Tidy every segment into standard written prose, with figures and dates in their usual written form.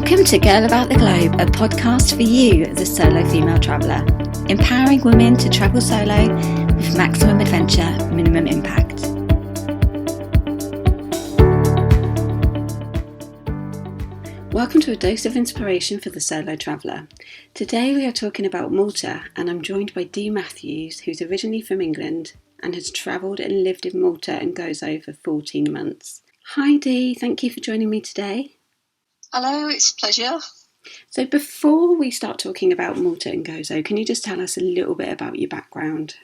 Welcome to Girl About the Globe, a podcast for you, the solo female traveller, empowering women to travel solo with maximum adventure, minimum impact. Welcome to a dose of inspiration for the solo traveller. Today we are talking about Malta, and I'm joined by Dee Matthews, who's originally from England and has travelled and lived in Malta and Gozo for 14 months. Hi Dee, thank you for joining me today. Hello, it's a pleasure. So before we start talking about Malta and Gozo, can you just tell us a little bit about your background?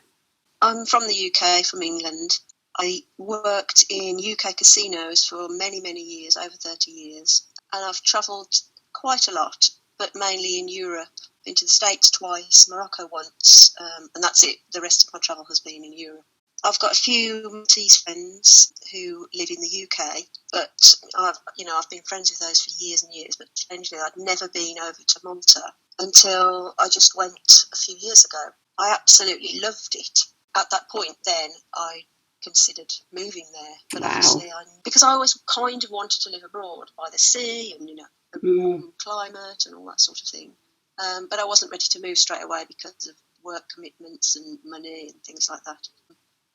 I'm from the UK, from England. I worked in UK casinos for many, many years, over 30 years. And I've travelled quite a lot, but mainly in Europe. Been to the States twice, Morocco once, and that's it. The rest of my travel has been in Europe. I've got a few Maltese friends who live in the UK, but I've been friends with those for years and years, but strangely I'd never been over to Malta until I just went a few years ago. I absolutely loved it. At that point then, I considered moving there, but obviously because I always kind of wanted to live abroad by the sea and, a warm climate and all that sort of thing. But I wasn't ready to move straight away because of work commitments and money and things like that.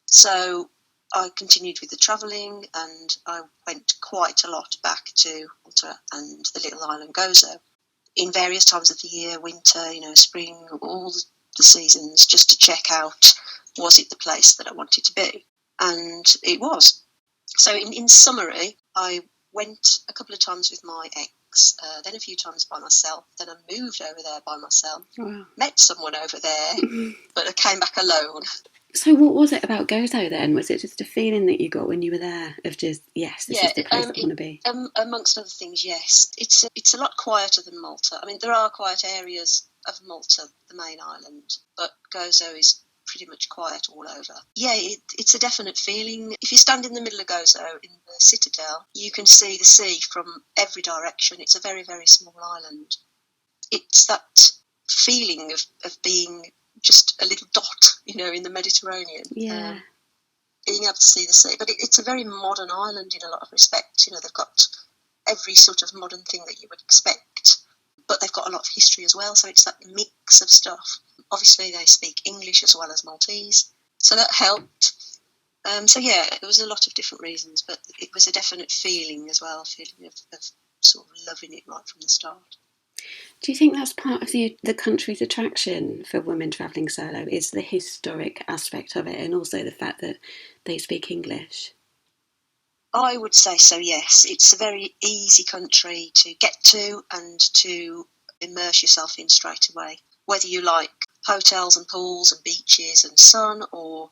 So I continued with the travelling, and I went quite a lot back to Malta and the little island Gozo in various times of the year, winter, spring, all the seasons, just to check out, was it the place that I wanted to be? And it was. So in summary, I went a couple of times with my ex, then a few times by myself, then I moved over there by myself, met someone over there, but I came back alone. So what was it about Gozo then? Was it just a feeling that you got when you were there of just, yes, this is the place I want to be? Amongst other things, yes. It's a lot quieter than Malta. I mean, there are quiet areas of Malta, the main island, but Gozo is pretty much quiet all over. Yeah, it's a definite feeling. If you stand in the middle of Gozo in the citadel, you can see the sea from every direction. It's a very, very small island. It's that feeling of being just a little dot, in the Mediterranean. Yeah. Being able to see the sea. But it's a very modern island in a lot of respects. They've got every sort of modern thing that you would expect, but they've got a lot of history as well. So it's that mix of stuff. Obviously, they speak English as well as Maltese, so that helped. It was a lot of different reasons, but it was a definite feeling as well, a feeling of sort of loving it right from the start. Do you think that's part of the country's attraction for women travelling solo, is the historic aspect of it and also the fact that they speak English? I would say so, yes. It's a very easy country to get to and to immerse yourself in straight away. Whether you like hotels and pools and beaches and sun or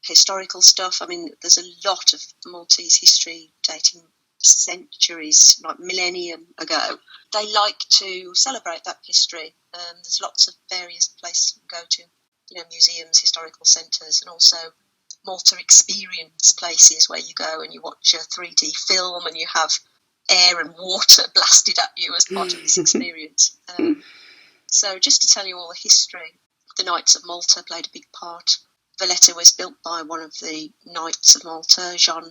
historical stuff, I mean, there's a lot of Maltese history dating centuries, like millennium ago. They like to celebrate that history. There's lots of various places you can go to, museums, historical centres, and also Malta experience places where you go and you watch a 3D film and you have air and water blasted at you as part of this experience. So just to tell you all the history, the Knights of Malta played a big part. Valletta was built by one of the Knights of Malta, Jean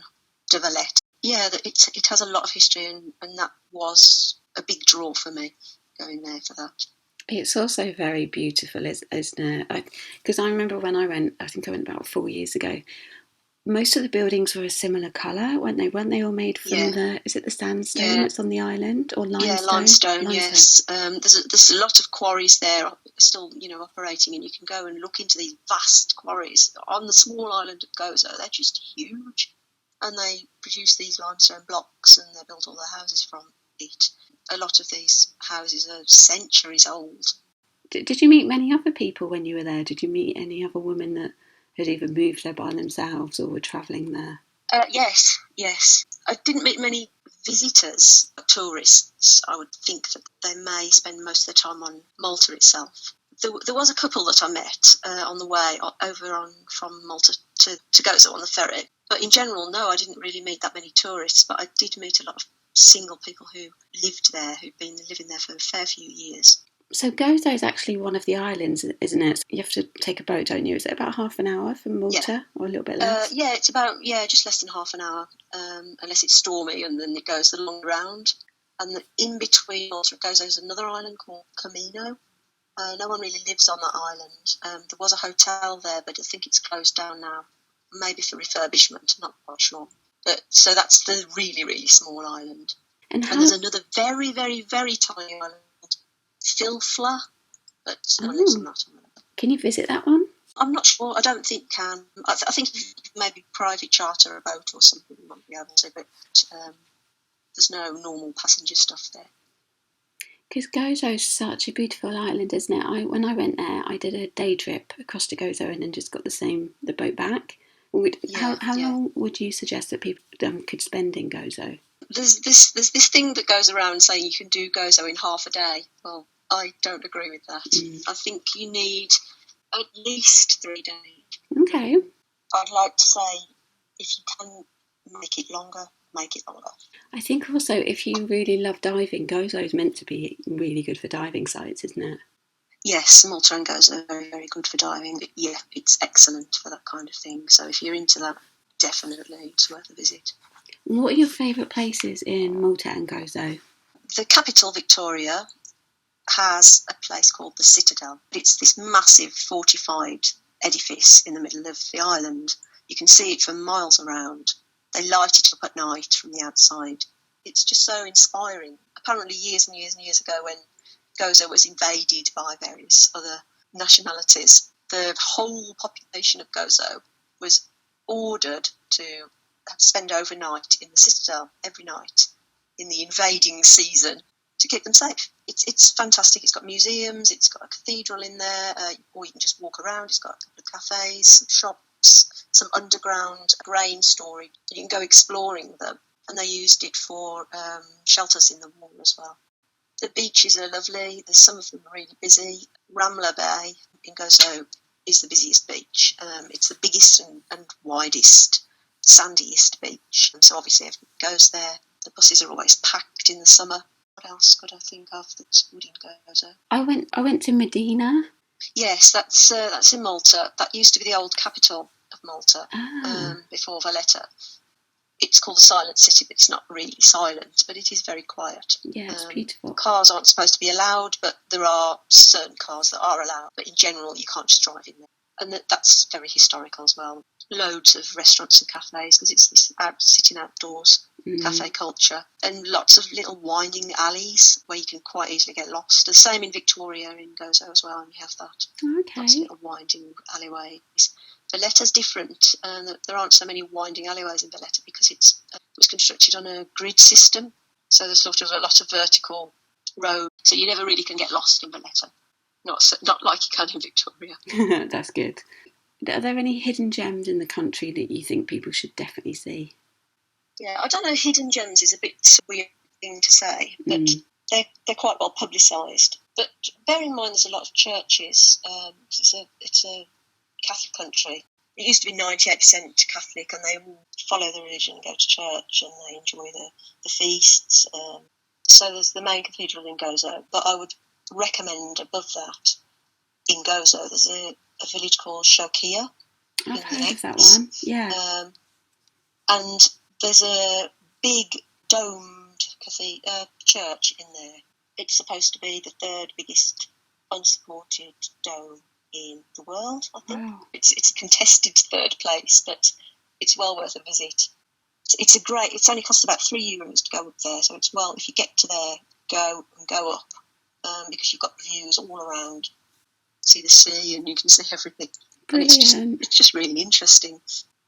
de Valletta. Yeah, it has a lot of history, and that was a big draw for me, going there for that. It's also very beautiful, isn't it? Because I remember when I went, I think I went about 4 years ago, most of the buildings were a similar colour, weren't they? Weren't they all made from the sandstone that's on the island, or limestone? Yeah, limestone. Yes. There's a lot of quarries there still, operating, and you can go and look into these vast quarries on the small island of Gozo. They're just huge, and they produce these limestone blocks, and they built all their houses from it. A lot of these houses are centuries old. Did you meet many other people when you were there? Did you meet any other women that had either moved there by themselves or were travelling there? Yes. I didn't meet many visitors, tourists. I would think that they may spend most of their time on Malta itself. There was a couple that I met on the way over from Malta to Gozo on the ferry. But in general, no, I didn't really meet that many tourists, but I did meet a lot of single people who lived there, who'd been living there for a fair few years. So Gozo is actually one of the islands, isn't it? You have to take a boat, don't you? Is it about half an hour from Malta, or a little bit less? It's about just less than half an hour, unless it's stormy and then it goes the long round. And in between Malta and Gozo is another island called Camino. No one really lives on that island. There was a hotel there, but I think it's closed down now, maybe for refurbishment, I'm not quite sure. But so that's the really, really small island. And there's another very, very, very tiny island called Filfla, but no one lives on that island. Can you visit that one? I'm not sure. I don't think can. I think maybe private charter a boat or something you might be able to, but there's no normal passenger stuff there. Because Gozo is such a beautiful island, isn't it? When I went there, I did a day trip across to Gozo and then just got the boat back. How long would you suggest that people could spend in Gozo? There's this thing that goes around saying you can do Gozo in half a day. Well, I don't agree with that. I think you need at least 3 days. Okay. I'd like to say if you can make it longer, make it longer. I think also if you really love diving, Gozo is meant to be really good for diving sites, isn't it? Yes, Malta and Gozo are very, very good for diving. Yeah, it's excellent for that kind of thing. So if you're into that, definitely it's worth a visit. What are your favourite places in Malta and Gozo? The capital, Victoria, has a place called the Citadel. It's this massive fortified edifice in the middle of the island. You can see it for miles around. They light it up at night from the outside. It's just so inspiring. Apparently years and years and years ago, when Gozo was invaded by various other nationalities, the whole population of Gozo was ordered to spend overnight in the Citadel every night in the invading season to keep them safe. It's fantastic. It's got museums, it's got a cathedral in there, or you can just walk around. It's got a couple of cafes, some shops, some underground grain storage. You can go exploring them, and they used it for shelters in the war as well. The beaches are lovely. There's some of them are really busy. Ramla Bay in Gozo is the busiest beach. It's the biggest and widest, sandiest beach. And so obviously everyone goes there. The buses are always packed in the summer. What else could I think of that's good in Gozo? I went to Medina. Yes, that's in Malta. That used to be the old capital of Malta before Valletta. It's called the Silent City, but it's not really silent, but it is very quiet. Yeah, it's beautiful. Cars aren't supposed to be allowed, but there are certain cars that are allowed. But in general, you can't just drive in there. And that's very historical as well. Loads of restaurants and cafes, because it's this sitting outdoors cafe culture. And lots of little winding alleys where you can quite easily get lost. The same in Victoria, in Gozo as well, and you have that. Okay. Lots of little winding alleyways. Valletta's different. There aren't so many winding alleyways in Valletta because it was constructed on a grid system. So there's sort of a lot of vertical road. So you never really can get lost in Valletta. Not like you can in Victoria. That's good. Are there any hidden gems in the country that you think people should definitely see? Yeah, I don't know. Hidden gems is a bit weird thing to say, but they're quite well publicised. But bear in mind, there's a lot of churches. It's a Catholic country. It used to be 98% Catholic, and they all follow the religion, go to church, and they enjoy the feasts. So there's the main cathedral in Gozo, but I would recommend above that, in Gozo, there's a village called Shokia. I've heard of that one, yeah. And there's a big domed church in there. It's supposed to be the third biggest unsupported dome in the world, I think. Wow. It's a contested third place, but it's well worth a visit. It's only cost about €3 to go up there, so it's well, if you get to there, go up, because you've got views all around. See the sea and you can see everything. Brilliant. And it's just really interesting.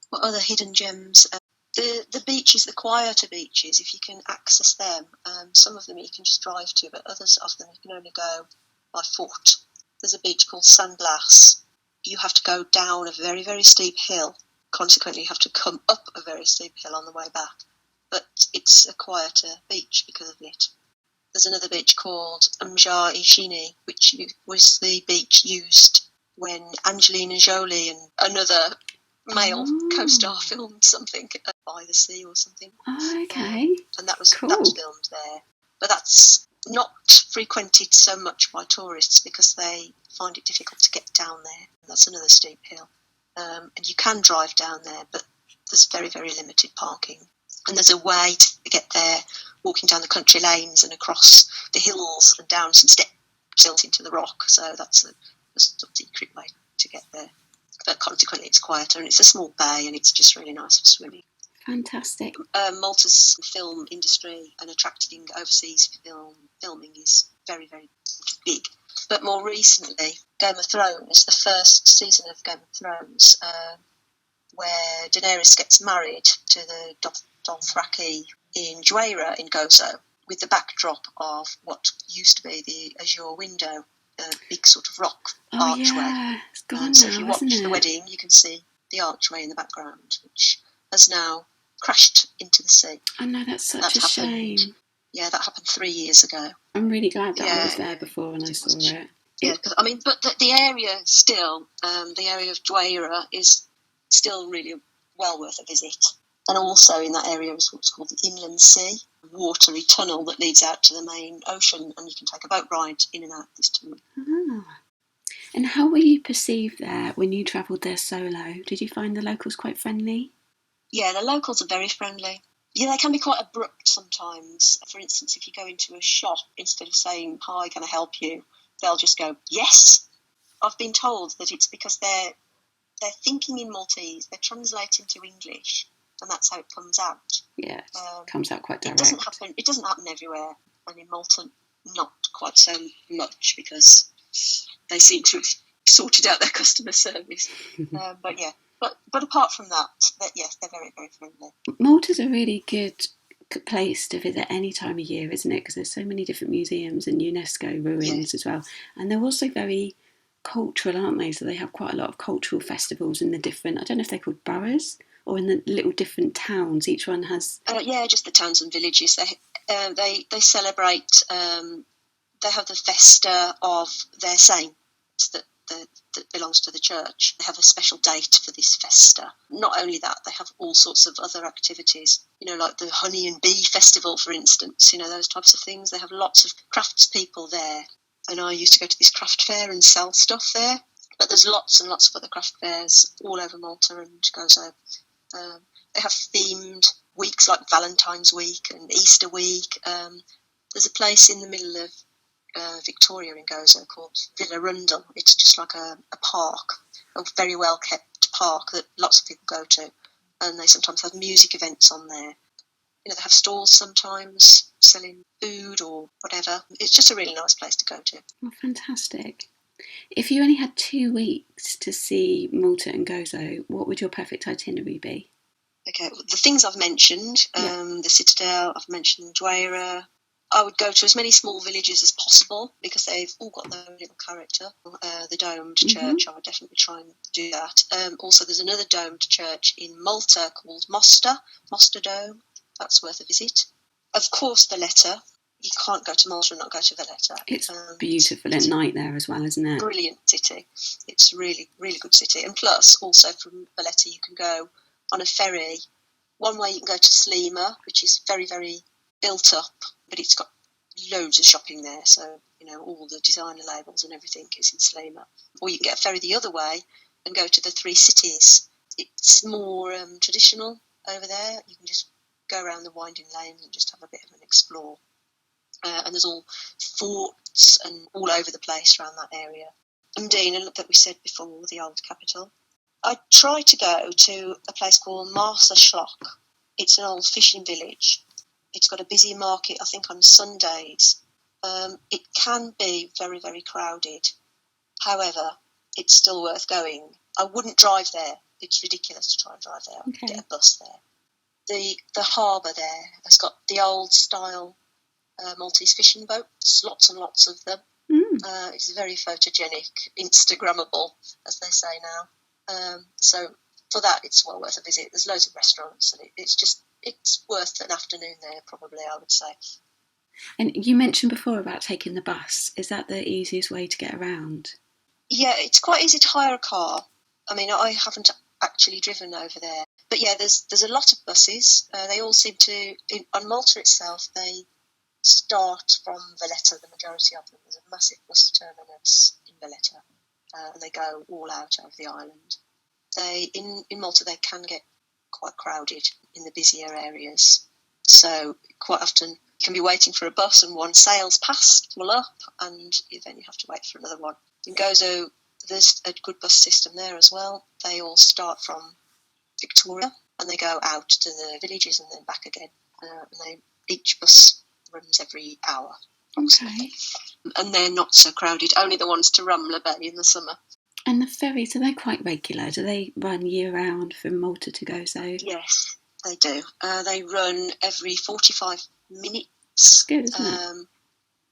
What other hidden gems? The beaches, the quieter beaches, if you can access them, some of them you can just drive to, but others of them you can only go by foot. There's a beach called San Blas. You have to go down a very, very steep hill. Consequently, you have to come up a very steep hill on the way back. But it's a quieter beach because of it. There's another beach called Mjar Igini, which was the beach used when Angelina Jolie and another male co-star filmed something by the sea or something. Oh, okay. And that was cool. That was filmed there. But that's not frequented so much by tourists because they find it difficult to get down there. That's another steep hill. And you can drive down there, but there's very, very limited parking. And there's a way to get there, walking down the country lanes and across the hills and down some steps built into the rock. So that's a sort of secret way to get there. But consequently, it's quieter, and it's a small bay, and it's just really nice for swimming. Fantastic. Malta's film industry and attracting overseas filming is very, very big. But more recently, Game of Thrones, the first season of Game of Thrones, where Daenerys gets married to the Dothraki in Juera in Gozo, with the backdrop of what used to be the Azure window, a big sort of rock archway. Yeah, it's gone So now, if you watch isn't the it? wedding, you can see the archway in the background, which has now crashed into the sea. I know, that's such a shame. Yeah, that happened 3 years ago. I'm really glad that I was there before when I saw it. Yeah, but the area still, the area of Juera is still really well worth a visit. And also in that area is what's called the Inland Sea, a watery tunnel that leads out to the main ocean, and you can take a boat ride in and out of this tunnel. Ah. And how were you perceived there when you travelled there solo? Did you find the locals quite friendly? Yeah, the locals are very friendly. Yeah, they can be quite abrupt sometimes. For instance, if you go into a shop, instead of saying, "Hi, can I help you?" they'll just go, "Yes." I've been told that it's because they're thinking in Maltese, they're translating to English, and that's how it comes out. Yeah, it comes out quite direct. It doesn't happen everywhere, and in Malta, not quite so much, because they seem to have sorted out their customer service. But yeah, but apart from that, yes, they're very, very friendly. Malta's a really good place to visit any time of year, isn't it? Because there's so many different museums and UNESCO ruins as well, and they're also very cultural, aren't they? So they have quite a lot of cultural festivals in the different, I don't know if they're called boroughs or in the little different towns. Each one has just the towns and villages. They celebrate. They have the festa of their saints that belongs to the church. They have a special date for this festa. Not only that, they have all sorts of other activities, like the honey and bee festival, for instance, those types of things. They have lots of craftspeople there. And I used to go to this craft fair and sell stuff there. But there's lots and lots of other craft fairs all over Malta and Gozo. They have themed weeks like Valentine's Week and Easter Week. There's a place in the middle of Victoria in Gozo called Villa Rundle. It's just like a park, a very well kept park that lots of people go to, and they sometimes have music events on there. They have stalls sometimes selling food or whatever. It's just a really nice place to go to. Oh, fantastic. If you only had 2 weeks to see Malta and Gozo, what would your perfect itinerary be? Okay, the things I've mentioned, the Citadel, I've mentioned Juera. I would go to as many small villages as possible because they've all got their own little character. The domed church, I would definitely try and do that. Also, there's another domed church in Malta called Mosta Dome. That's worth a visit. Of course, Valletta. You can't go to Malta and not go to Valletta. It's beautiful at night there as well, isn't it? Brilliant city. It's a really, really good city. And plus, also from Valletta, you can go on a ferry. One way you can go to Slima, which is very, very built up, but it's got loads of shopping there. So, all the designer labels and everything is in Slima. Or you can get a ferry the other way and go to the Three Cities. It's more traditional over there. You can just go around the winding lanes and just have a bit of an explore. And there's all forts and all over the place around that area. Mdina, that we said before, the old capital. I try to go to a place called Marsa Schlock. It's an old fishing village. It's got a busy market, I think, on Sundays. It can be very, very crowded. However, it's still worth going. I wouldn't drive there. It's ridiculous to try and drive there. Okay. Get a bus there. The harbour there has got the old style Maltese fishing boats, lots and lots of them. It's very photogenic, Instagrammable, as they say now. So for that, it's well worth a visit. There's loads of restaurants, and it's worth an afternoon there, probably, I would say. And you mentioned before about taking the bus. Is that the easiest way to get around? Yeah, it's quite easy to hire a car. I mean, I haven't actually driven over there. But yeah, there's a lot of buses. They all seem to, on Malta itself, they start from Valletta, the majority of them. There's a massive bus terminus in Valletta, and they go all out over the island. In Malta, they can get quite crowded. in the busier areas. So quite often you can be waiting for a bus and one sails past, full up, and then you have to wait for another one. In Gozo, there's a good bus system there as well. They all start from Victoria and they go out to the villages and then back again. Each bus runs every hour. Okay. And they're not so crowded, only the ones to Ramla Bay in the summer. And the ferries, are they quite regular? Do they run year-round from Malta to Gozo? Yes, they do. They run every 45 minutes. Good, isn't it?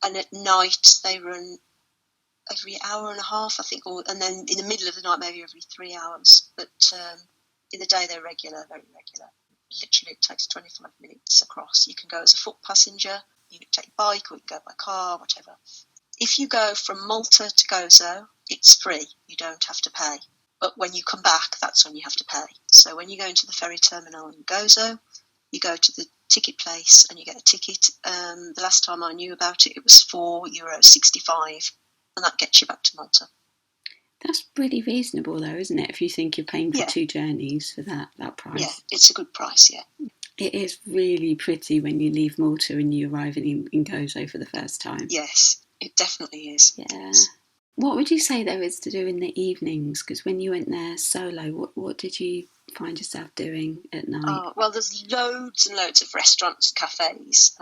And at night they run every hour and a half, I think, and then in the middle of the night maybe every 3 hours. But in the day they're regular, very regular. Literally it takes 25 minutes across. You can go as a foot passenger, you can take a bike, or you can go by car, whatever. If you go from Malta to Gozo, it's free. You don't have to pay. But when you come back, that's when you have to pay. So when you go into the ferry terminal in Gozo, you go to the ticket place and you get a ticket. The last time I knew about it, it was €4.65, and that gets you back to Malta. That's pretty reasonable, though, isn't it? If you think you're paying for 2 journeys for that price. Yeah, it's a good price, yeah. It is really pretty when you leave Malta and you arrive in Gozo for the first time. Yes, it definitely is. Yeah. What would you say there is to do in the evenings? Because when you went there solo, what did you find yourself doing at night? Well, there's loads and loads of restaurants, cafes.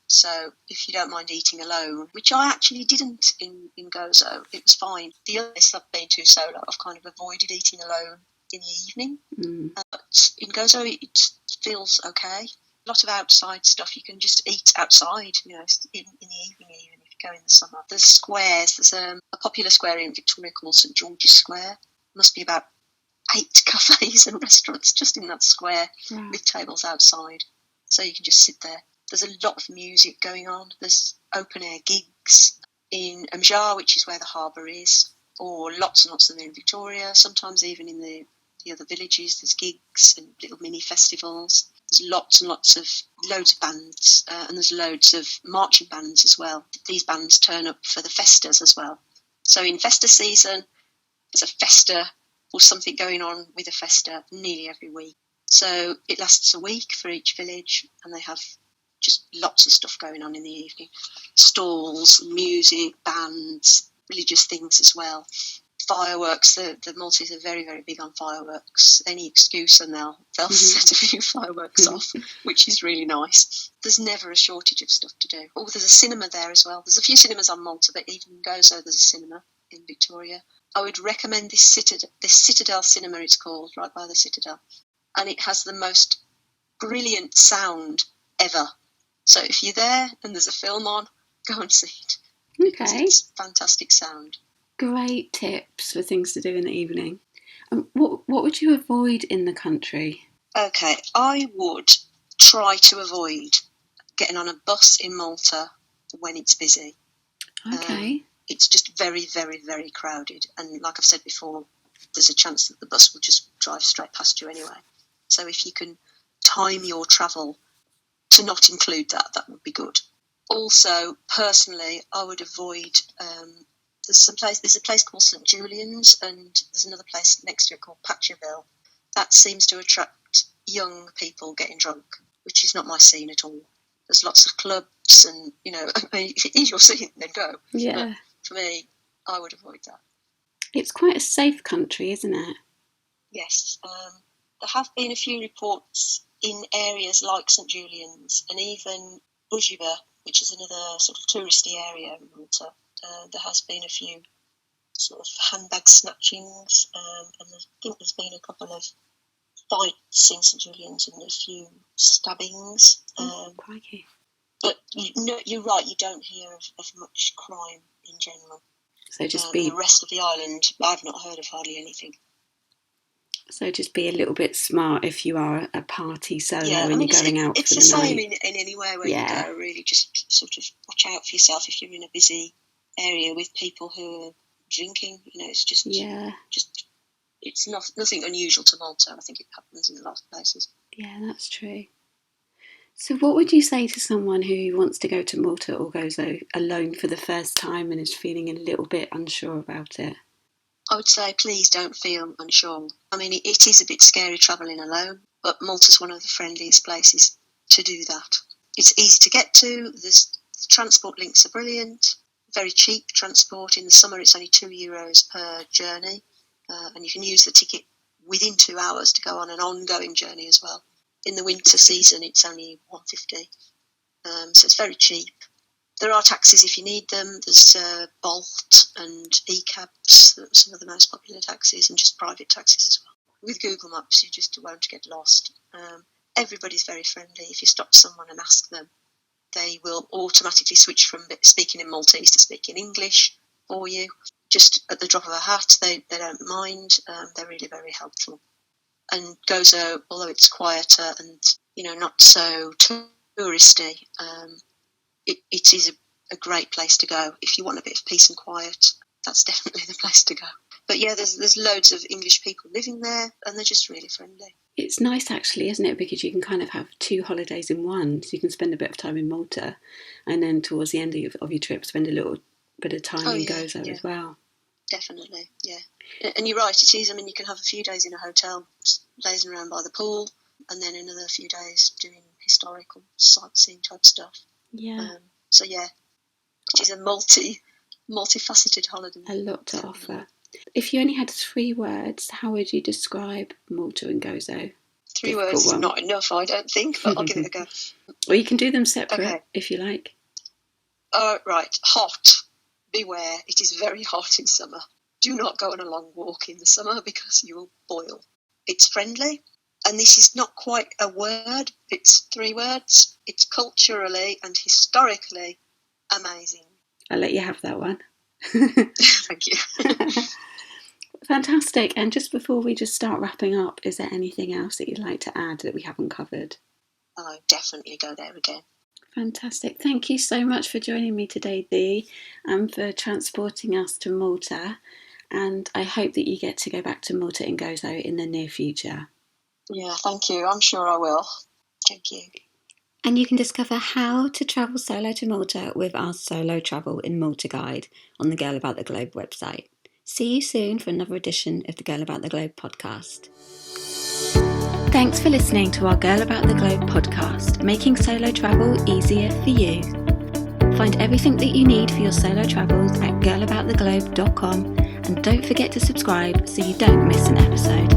So if you don't mind eating alone, which I actually didn't in Gozo, it was fine. The other place I've been to solo, I've kind of avoided eating alone in the evening. But in Gozo, it feels okay. A lot of outside stuff. You can just eat outside, in the evening, even if you go in the summer. There's squares. There's a popular square in Victoria called St George's Square. Must be about 8 cafes and restaurants just in that square with tables outside. So you can just sit there. There's a lot of music going on. There's open-air gigs in Mjar, which is where the harbour is, or lots and lots of them in Victoria, sometimes even in the other villages. There's gigs and little mini festivals. There's lots and lots of loads of bands, and there's loads of marching bands as well. These bands turn up for the festas as well. So in festa season, there's a festa or something going on with a festa nearly every week. So it lasts a week for each village, and they have just lots of stuff going on in the evening. Stalls, music, bands, religious things as well. Fireworks, the Maltese are very, very big on fireworks. Any excuse and they'll set a few fireworks off, which is really nice. There's never a shortage of stuff to do. Oh, there's a cinema there as well. There's a few cinemas on Malta, but even in Gozo there's a cinema in Victoria. I would recommend this Citadel Cinema, it's called, right by the Citadel. And it has the most brilliant sound ever. So if you're there and there's a film on, go and see it. Okay. It's fantastic sound. Great tips for things to do in the evening. What would you avoid in the country? Okay, I would try to avoid getting on a bus in Malta when it's busy. Okay. It's just very, very, very crowded. And like I've said before, there's a chance that the bus will just drive straight past you anyway. So if you can time your travel to not include that, that would be good. Also, personally, I would avoid... There's a place called St Julian's, and there's another place next to it called Patcherville. That seems to attract young people getting drunk, which is not my scene at all. There's lots of clubs, and if it is your scene, then go. Yeah. But for me, I would avoid that. It's quite a safe country, isn't it? Yes. There have been a few reports in areas like St Julian's and even Bujiba, which is another sort of touristy area in Malta. There has been a few sort of handbag snatchings, and I think there's been a couple of fights in St Julian's and a few stabbings. Crikey. But you're right, you don't hear of much crime in general. So just the rest of the island, I've not heard of hardly anything. So just be a little bit smart if you are a party solo and you're going out for the night. It's the same in anywhere where you go, really. Just sort of watch out for yourself if you're in a busy area with people who are drinking. It's just it's nothing unusual to Malta. I think it happens in a lot of places. Yeah, that's true. So what would you say to someone who wants to go to Malta or Gozo alone for the first time and is feeling a little bit unsure about it? I would say please don't feel unsure. I mean, it is a bit scary travelling alone, but Malta's one of the friendliest places to do that. It's easy to get to. The transport links are brilliant. Very cheap transport. In the summer, it's only €2 per journey, and you can use the ticket within 2 hours to go on an ongoing journey as well. In the winter season, it's only $1.50, so it's very cheap. There are taxis if you need them. There's Bolt and e-cabs, some of the most popular taxis, and just private taxis as well. With Google Maps, you just won't get lost. Everybody's very friendly. If you stop someone and ask them, they will automatically switch from speaking in Maltese to speaking English for you. Just at the drop of a hat, they don't mind. They're really very helpful. And Gozo, although it's quieter and not so touristy, it is a great place to go. If you want a bit of peace and quiet, that's definitely the place to go. But yeah, there's loads of English people living there, and they're just really friendly. It's nice actually, isn't it? Because you can kind of have 2 holidays in one. So you can spend a bit of time in Malta, and then towards the end of your trip, spend a little bit of time in Gozo as well. Definitely, yeah. And you're right, it is. I mean, you can have a few days in a hotel, lazing around by the pool, and then another few days doing historical sightseeing type stuff. Yeah. So yeah, it is a multifaceted holiday. A lot to offer. If you only had 3 words, how would you describe Malta and Gozo? 3 words is not enough, I don't think, but I'll give it a go. Or you can do them separate if you like. Right, hot. Beware, it is very hot in summer. Do not go on a long walk in the summer because you will boil. It's friendly, and this is not quite a word, it's 3 words. It's culturally and historically amazing. I'll let you have that one. Thank you. Fantastic. And just before we just start wrapping up, is there anything else that you'd like to add that we haven't covered? I'll definitely go there again. Fantastic. Thank you so much for joining me today, Dee, and for transporting us to Malta. And I hope that you get to go back to Malta and Gozo in the near future. Yeah, thank you. I'm sure I will. Thank you. And you can discover how to travel solo to Malta with our Solo Travel in Malta guide on the Girl About the Globe website. See you soon for another edition of the Girl About the Globe podcast. Thanks for listening to our Girl About the Globe podcast, making solo travel easier for you. Find everything that you need for your solo travels at girlabouttheglobe.com, and don't forget to subscribe so you don't miss an episode.